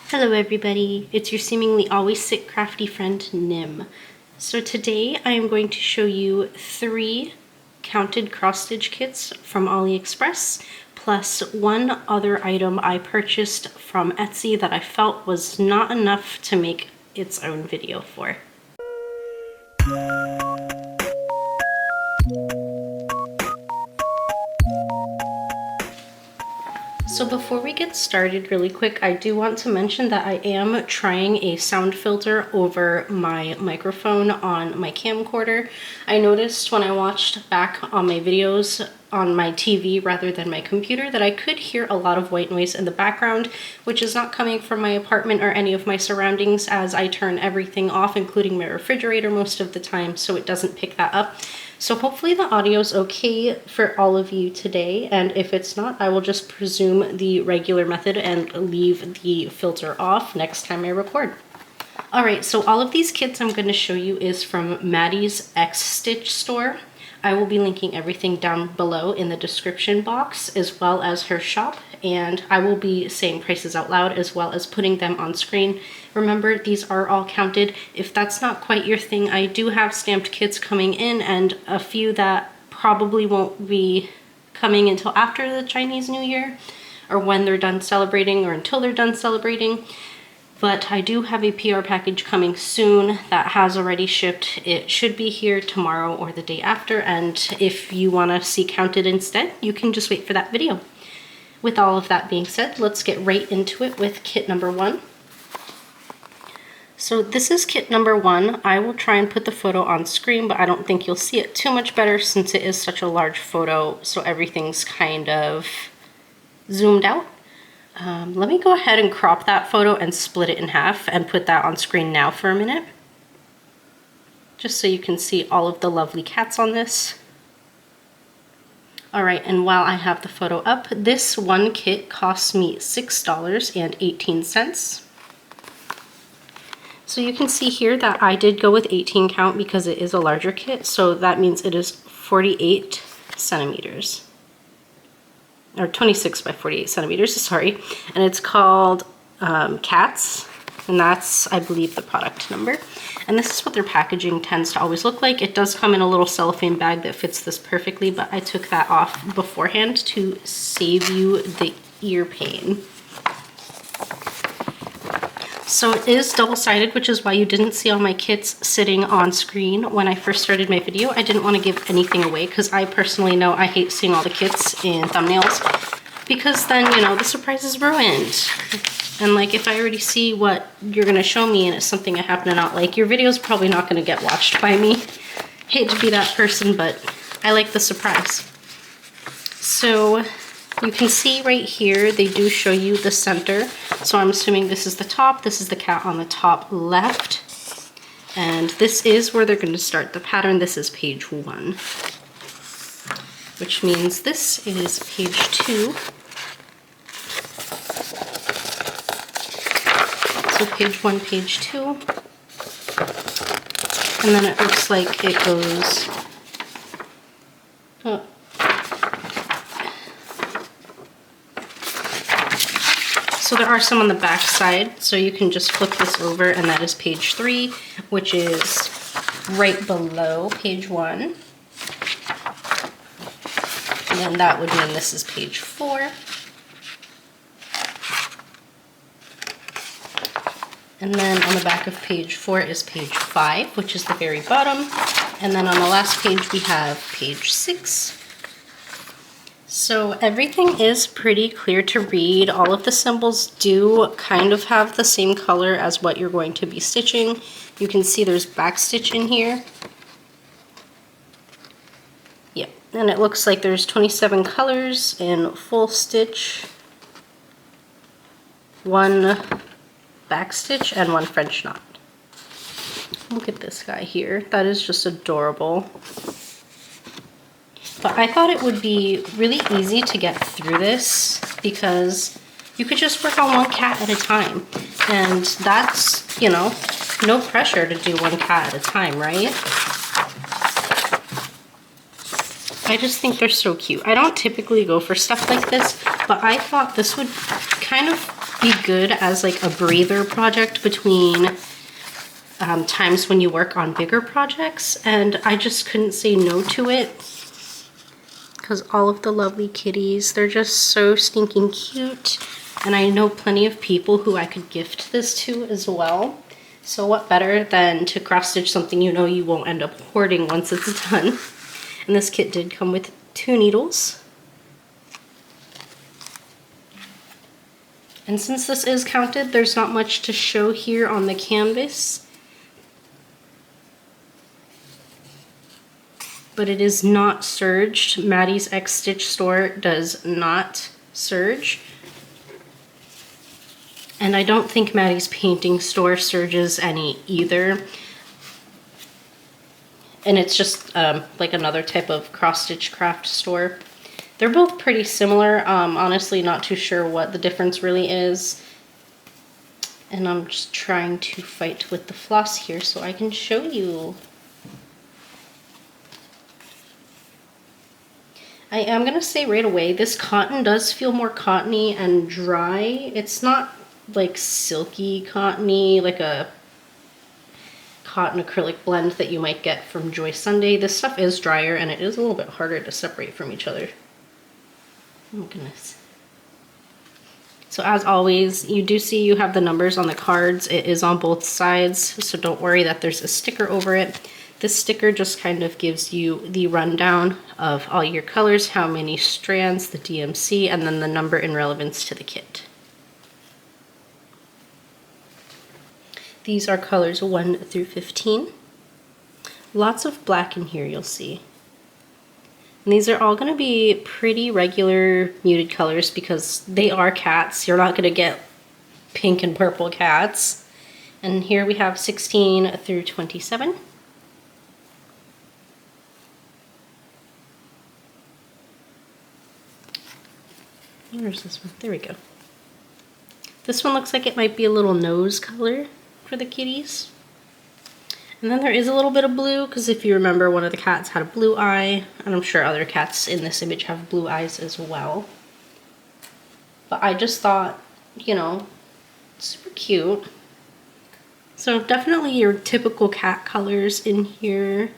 Hello everybody, it's your seemingly always sick crafty friend Nim. So today I am going to show you 3 counted cross-stitch kits from Aliexpress, plus one other item I purchased from Etsy that I felt was not enough to make its own video for. So before we get started really quick, I do want to mention that I am trying a sound filter over my microphone on my camcorder. I noticed when I watched back on my videos on my TV rather than my computer that I could hear a lot of white noise in the background, which is not coming from my apartment or any of my surroundings, as I turn everything off, including my refrigerator most of the time, so it doesn't pick that up. So hopefully the audio is okay for all of you today, and if it's not, I will just presume the regular method and leave the filter off next time I record. Alright, so all of these kits I'm going to show you is from Maddie's X Stitch store. I will be linking everything down below in the description box, as well as her shop, and I will be saying prices out loud as well as putting them on screen. Remember, these are all counted. If that's not quite your thing, I do have stamped kits coming in, and a few that probably won't be coming until after the Chinese New Year, or when they're done celebrating, or until they're done celebrating. But I do have a PR package coming soon that has already shipped. It should be here tomorrow or the day after, and if you want to see counted instead, you can just wait for that video. With all of that being said, let's get right into it with kit number 1. So this is kit number 1. I will try and put the photo on screen, but I don't think you'll see it too much better since it is such a large photo, so everything's kind of zoomed out. Let me go ahead and crop that photo and split it in half and put that on screen now for a minute, just so you can see all of the lovely cats on this. Alright, and while I have the photo up, this one kit cost me $6.18. So you can see here that I did go with 18 count because it is a larger kit, so that means it is 48 centimeters. Or 26 by 48 centimeters, sorry. And it's called Cats, and that's, I believe, the product number. And this is what their packaging tends to always look like. It does come in a little cellophane bag that fits this perfectly, but I took that off beforehand to save you the ear pain. So it is double-sided, which is why you didn't see all my kits sitting on screen when I first started my video. I didn't want to give anything away because I personally know I hate seeing all the kits in thumbnails, because then, you know, the surprise is ruined. And like, if I already see what you're going to show me and it's something I happen to not like, your video's probably not going to get watched by me. Hate to be that person, but I like the surprise. So you can see right here, they do show you the center. So I'm assuming this is the top, this is the cat on the top left. And this is where they're going to start the pattern. This is page 1. Which means this is page 2. So page 1, page 2. And then it looks like it goes... Oh. So there are some on the back side, so you can just flip this over, and that is page 3, which is right below page 1. And then that would mean this is page 4. And then on the back of page 4 is page 5, which is the very bottom. And then on the last page we have page 6. So everything is pretty clear to read. All of the symbols do kind of have the same color as what you're going to be stitching. You can see there's back stitch in here. Yep, and it looks like there's 27 colors in full stitch, 1 back stitch, and 1 French knot. Look at this guy here. That is just adorable. But I thought it would be really easy to get through this because you could just work on 1 cat at a time. And that's, you know, no pressure to do 1 cat at a time, right? I just think they're so cute. I don't typically go for stuff like this, but I thought this would kind of be good as like a breather project between times when you work on bigger projects, and I just couldn't say no to it because all of the lovely kitties, they're just so stinking cute, and I know plenty of people who I could gift this to as well. So what better than to cross stitch something you know you won't end up hoarding once it's done. And this kit did come with 2 needles. And since this is counted, there's not much to show here on the canvas. But it is not serged. Maddie's X Stitch store does not serge. And I don't think Maddie's painting store serges any either. And it's just like another type of cross-stitch craft store. They're both pretty similar. Honestly, not too sure what the difference really is. And I'm just trying to fight with the floss here so I can show you. I am going to say right away, this cotton does feel more cottony and dry. It's not like silky cottony, like a cotton acrylic blend that you might get from Joy Sunday. This stuff is drier and it is a little bit harder to separate from each other. Oh goodness. So as always, you do see you have the numbers on the cards. It is on both sides, so don't worry that there's a sticker over it. This sticker just kind of gives you the rundown of all your colors, how many strands, the DMC, and then the number in relevance to the kit. These are colors 1 through 15. Lots of black in here, you'll see. And these are all going to be pretty regular muted colors because they are cats. You're not going to get pink and purple cats. And here we have 16 through 27. Where's this one? There we go. This one looks like it might be a little nose color for the kitties. And then there is a little bit of blue, because if you remember, one of the cats had a blue eye, and I'm sure other cats in this image have blue eyes as well. But I just thought, you know, super cute. So definitely your typical cat colors in here.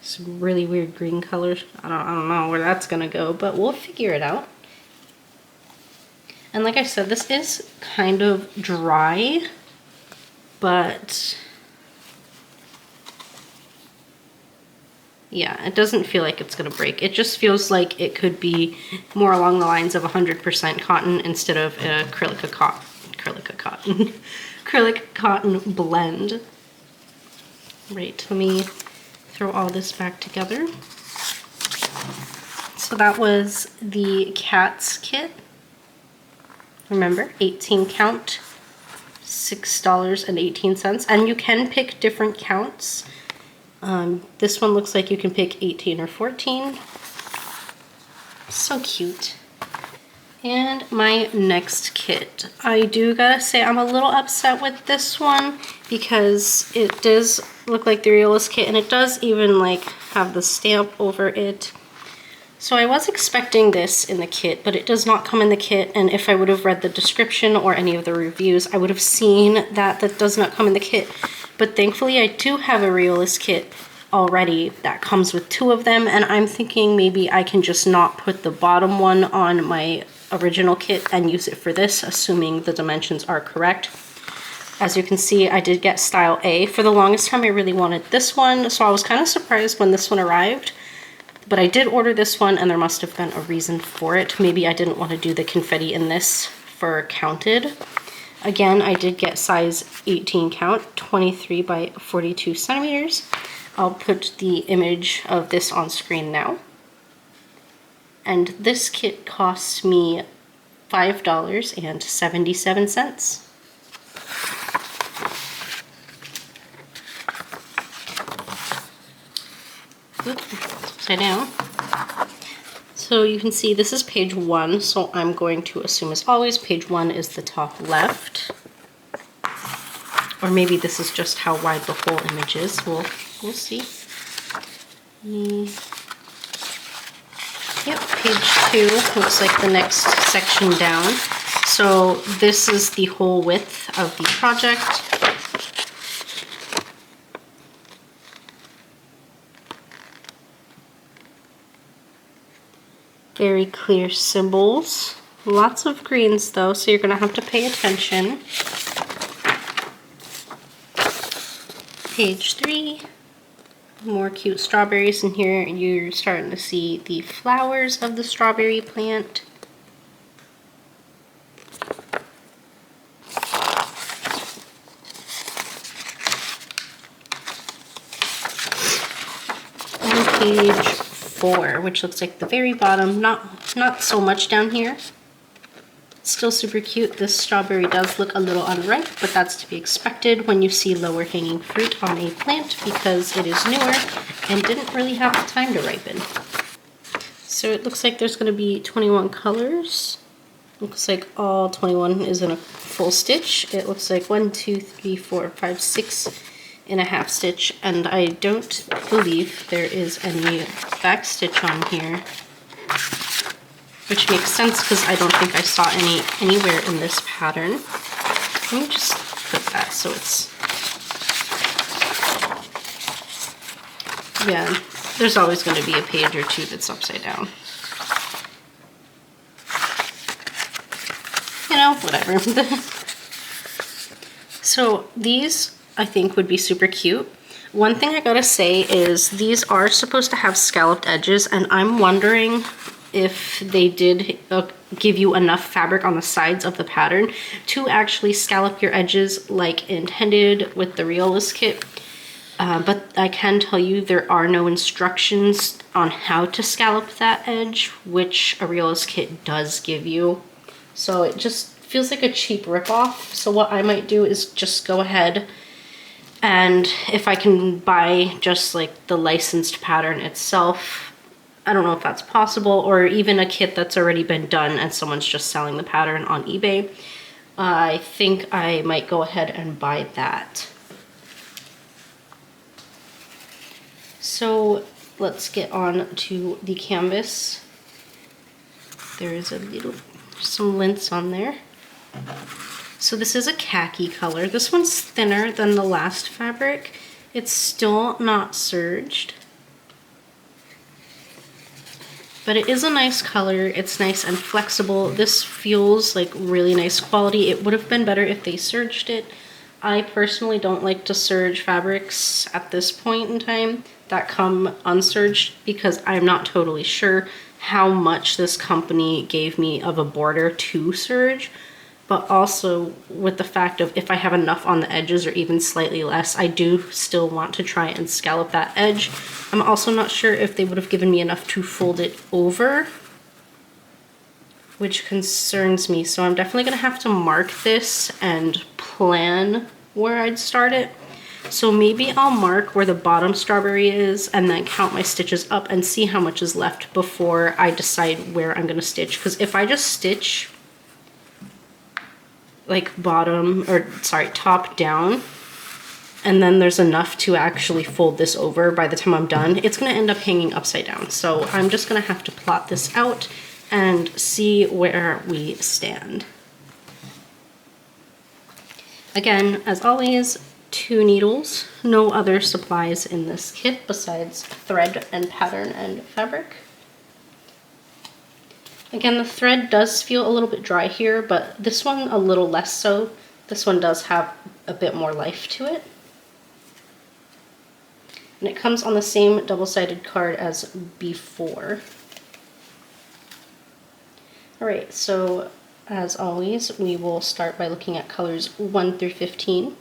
Some really weird green colors. I don't know where that's gonna go, but we'll figure it out. And like I said, this is kind of dry, but yeah, it doesn't feel like it's gonna break. It just feels like it could be more along the lines of 100% cotton instead of an acrylic cotton blend. Right, let me throw all this back together. So that was the cats kit. Remember, 18 count, $6.18, and you can pick different counts. This one looks like you can pick 18 or 14. So cute. And my next kit. I do gotta say I'm a little upset with this one because it does look like the realist kit, and it does even like have the stamp over it. So I was expecting this in the kit, but it does not come in the kit, and if I would have read the description or any of the reviews, I would have seen that that does not come in the kit. But thankfully I do have a realist kit already that comes with 2 of them, and I'm thinking maybe I can just not put the bottom one on my original kit and use it for this, assuming the dimensions are correct. As you can see, I did get style A. For the longest time I really wanted this one, so I was kind of surprised when this one arrived. But I did order this one, and there must have been a reason for it. Maybe I didn't want to do the confetti in this for counted. Again, I did get size 18 count, 23 by 42 centimeters. I'll put the image of this on screen now. And this kit costs me $5.77. Upside down. So you can see this is page 1, so I'm going to assume, as always, page 1 is the top left. Or maybe this is just how wide the whole image is. We'll see. Yep, page 2 looks like the next section down. So this is the whole width of the project. Very clear symbols. Lots of greens though, so you're gonna have to pay attention. Page 3. More cute strawberries in here. You're starting to see the flowers of the strawberry plant. And page 4, which looks like the very bottom, not so much down here. Still super cute. This strawberry does look a little unripe, but that's to be expected when you see lower hanging fruit on a plant because it is newer and didn't really have time to ripen. So it looks like there's going to be 21 colors. Looks like all 21 is in a full stitch. It looks like 1, 2, 3, 4, 5, 6 in a half stitch, and I don't believe there is any back stitch on here. Which makes sense because I don't think I saw any anywhere in this pattern. Let me just put that so it's... Yeah, there's always going to be a page or two that's upside down. You know, whatever. So these, I think, would be super cute. One thing I gotta say is these are supposed to have scalloped edges, and I'm wondering if they did give you enough fabric on the sides of the pattern to actually scallop your edges like intended with the Realist kit. But I can tell you there are no instructions on how to scallop that edge, which a Realist kit does give you. So it just feels like a cheap ripoff. So what I might do is just go ahead and if I can buy just like the licensed pattern itself, I don't know if that's possible, or even a kit that's already been done and someone's just selling the pattern on eBay. I think I might go ahead and buy that. So let's get on to the canvas. There is some lints on there. So this is a khaki color. This one's thinner than the last fabric. It's still not serged. But it is a nice color. It's nice and flexible. This feels like really nice quality. It would have been better if they serged it. I personally don't like to serge fabrics at this point in time that come unserged because I'm not totally sure how much this company gave me of a border to serge. But also with the fact of if I have enough on the edges or even slightly less, I do still want to try and scallop that edge. I'm also not sure if they would have given me enough to fold it over, which concerns me. So I'm definitely gonna have to mark this and plan where I'd start it. So maybe I'll mark where the bottom strawberry is and then count my stitches up and see how much is left before I decide where I'm gonna stitch. Because if I just stitch like top down, and then there's enough to actually fold this over by the time I'm done, it's gonna end up hanging upside down. So I'm just gonna have to plot this out and see where we stand. Again, as always, 2 needles, no other supplies in this kit besides thread and pattern and fabric. Again, the thread does feel a little bit dry here, but this one a little less so. This one does have a bit more life to it. And it comes on the same double-sided card as before. Alright, so as always, we will start by looking at colors 1 through 15.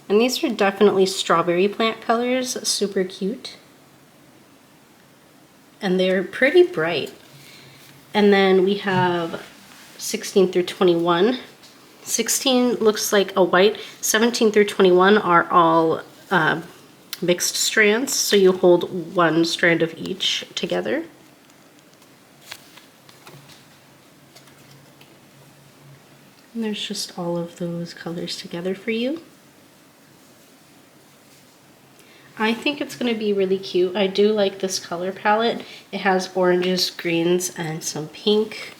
And these are definitely strawberry plant colors, super cute. And they're pretty bright. And then we have 16 through 21. 16 looks like a white. 17 through 21 are all mixed strands, so you hold 1 strand of each together. And there's just all of those colors together for you. I think it's going to be really cute. I do like this color palette. It has oranges, greens, and some pink.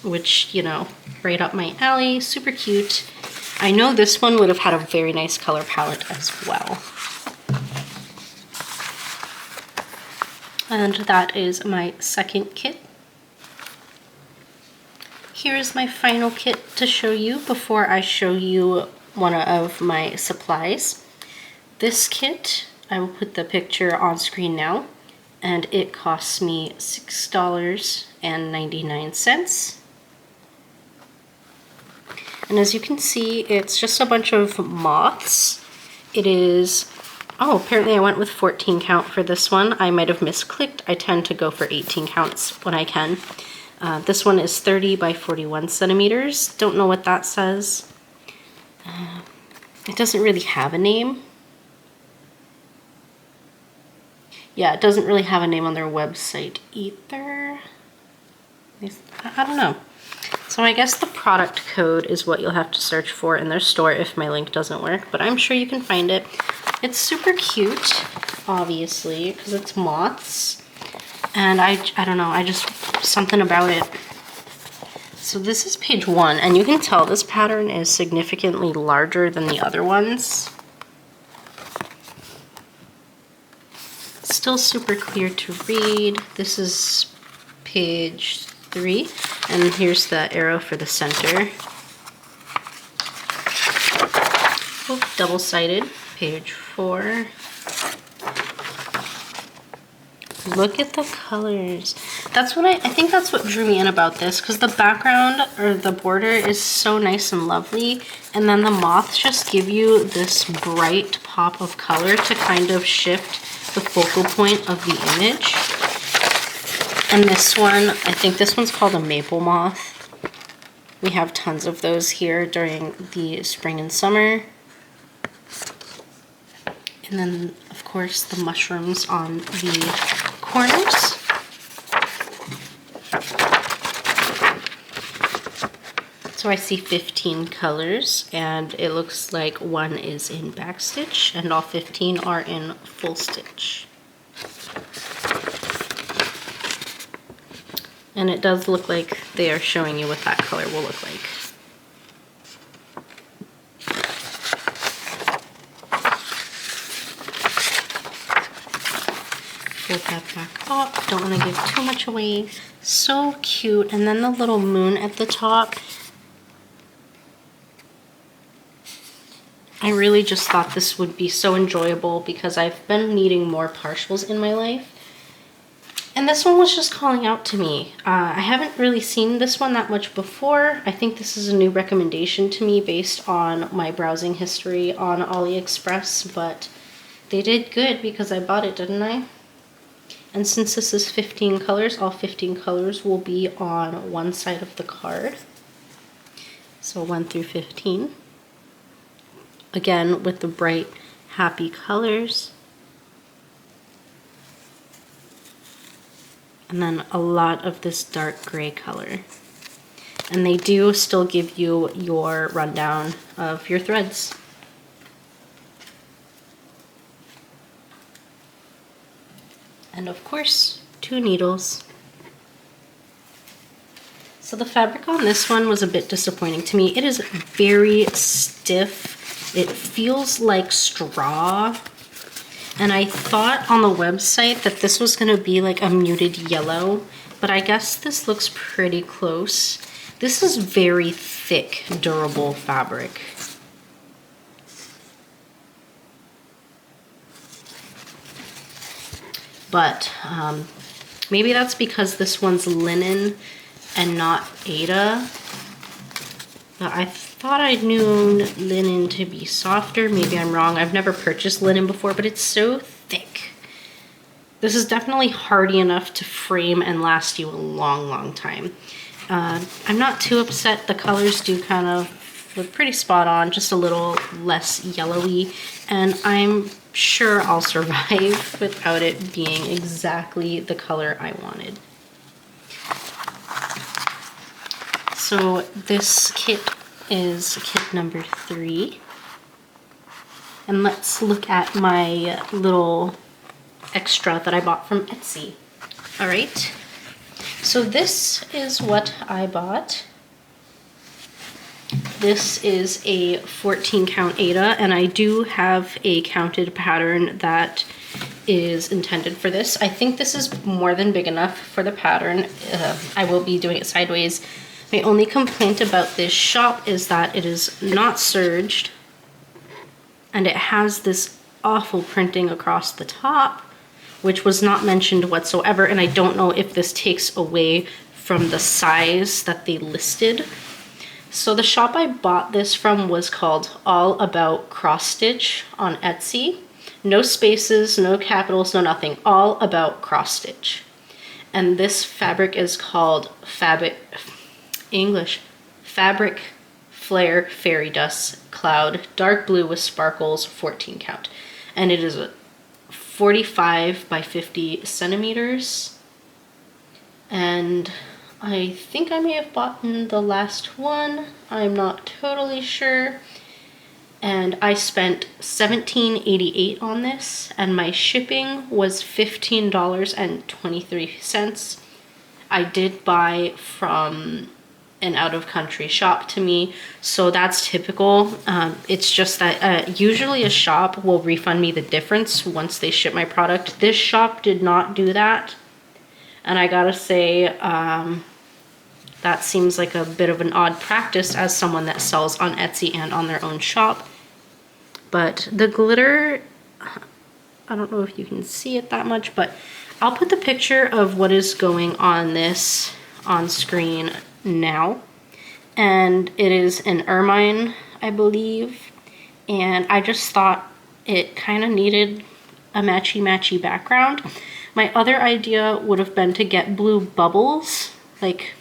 which, you know, right up my alley, super cute. I know this one would have had a very nice color palette as well. And that is my second kit. Here's my final kit to show you before I show you one of my supplies. This kit, I will put the picture on screen now, and it costs me $6.99. And as you can see, it's just a bunch of moths. It is, oh, apparently I went with 14 count for this one. I might have misclicked. I tend to go for 18 counts when I can. This one is 30 by 41 centimeters. Don't know what that says. It doesn't really have a name. Yeah, it doesn't really have a name on their website either. I don't know. So I guess the product code is what you'll have to search for in their store if my link doesn't work, but I'm sure you can find it. It's super cute, obviously, because it's moths. And I don't know, I just, something about it. So this is page 1, and you can tell this pattern is significantly larger than the other ones. Still super clear to read. This is page 3, and here's the arrow for the center. Oh, double-sided, page 4. Look at the colors. That's what I think that's what drew me in about this, because the background or the border is so nice and lovely, and then the moths just give you this bright pop of color to kind of shift the focal point of the image. And this one, I think this one's called a maple moth. We have tons of those here during the spring and summer. And then, of course, the mushrooms on the corners. So I see 15 colors, and it looks like one is in backstitch, and all 15 are in full stitch. And it does look like they are showing you what that color will look like. Fold that back up, don't want to give too much away. So cute, and then the little moon at the top. I really just thought this would be so enjoyable because I've been needing more partials in my life. And this one was just calling out to me. I haven't really seen this one that much before. I think this is a new recommendation to me based on my browsing history on Aliexpress, but they did good because I bought it, didn't I? And since this is 15 colors, all 15 colors will be on one side of the card. So 1 through 15. Again, with the bright, happy colors. And then a lot of this dark gray color. And they do still give you your rundown of your threads. And of course, 2 needles. So the fabric on this one was a bit disappointing to me. It is very stiff. It feels like straw. And I thought on the website that this was going to be like a muted yellow, but I guess this looks pretty close. This is very thick, durable fabric. But maybe that's because this one's linen and not Aida. But I thought I knew linen to be softer. Maybe I'm wrong. I've never purchased linen before, but it's so thick. This is definitely hardy enough to frame and last you a long, long time. I'm not too upset. The colors do kind of look pretty spot on, just a little less yellowy, and I'm sure I'll survive without it being exactly the color I wanted. So this kit is kit number 3. And let's look at my little extra that I bought from Etsy. All right. So this is what I bought. This is a 14 count Ada, and I do have a counted pattern that is intended for this. I think this is more than big enough for the pattern. I will be doing it sideways. My only complaint about this shop is that it is not serged, and it has this awful printing across the top, which was not mentioned whatsoever, and I don't know if this takes away from the size that they listed. So the shop I bought this from was called All About Cross Stitch on Etsy. No spaces, no capitals, no nothing. All About Cross Stitch. And this fabric is called Fabric Flare Fairy Dust Cloud Dark Blue with Sparkles 14 count. And it is a 45 by 50 centimeters. And I think I may have bought the last one. I'm not totally sure. And I spent $17.88 on this, and my shipping was $15.23. I did buy from an out-of-country shop to me, so that's typical. It's just that usually a shop will refund me the difference once they ship my product. This shop did not do that, and I gotta say, that seems like a bit of an odd practice as someone that sells on Etsy and on their own shop. But the glitter, I don't know if you can see it that much, but I'll put the picture of what is going on this on screen now. And it is an ermine, I believe. And I just thought it kind of needed a matchy-matchy background. My other idea would have been to get blue bubbles, like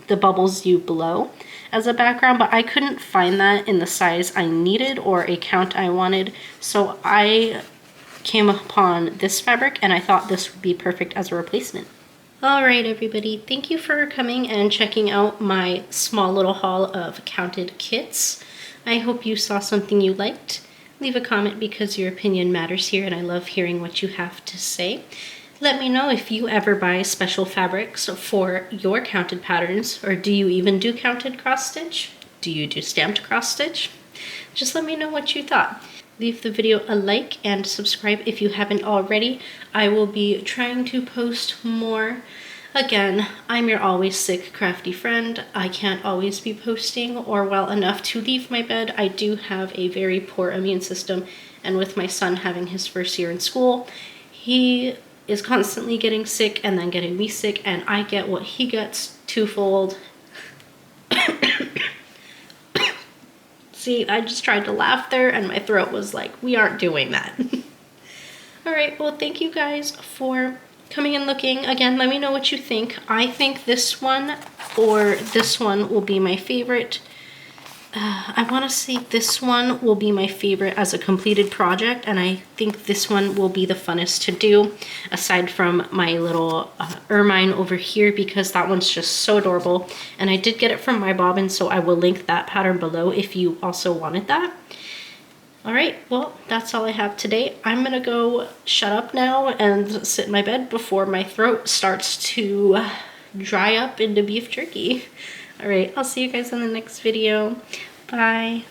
the bubbles you blow, as a background, but I couldn't find that in the size I needed or a count I wanted, so I came upon this fabric and I thought this would be perfect as a replacement. Alright everybody, thank you for coming and checking out my small little haul of counted kits. I hope you saw something you liked. Leave a comment because your opinion matters here and I love hearing what you have to say. Let me know if you ever buy special fabrics for your counted patterns, or do you even do counted cross stitch? Do you do stamped cross stitch? Just let me know what you thought. Leave the video a like and subscribe if you haven't already. I will be trying to post more. Again, I'm your always sick crafty friend. I can't always be posting or well enough to leave my bed. I do have a very poor immune system, and with my son having his first year in school, he is constantly getting sick and then getting me sick, and I get what he gets twofold. See, I just tried to laugh there and my throat was like, we aren't doing that. Alright, well thank you guys for coming and looking. Again, let me know what you think. I think this one or this one will be my favorite. I want to say this one will be my favorite as a completed project, and I think this one will be the funnest to do, aside from my little ermine over here, because that one's just so adorable. And I did get it from my bobbin, so I will link that pattern below if you also wanted that. Alright, well, that's all I have today. I'm gonna go shut up now and sit in my bed before my throat starts to dry up into beef jerky. Alright, I'll see you guys in the next video. Bye.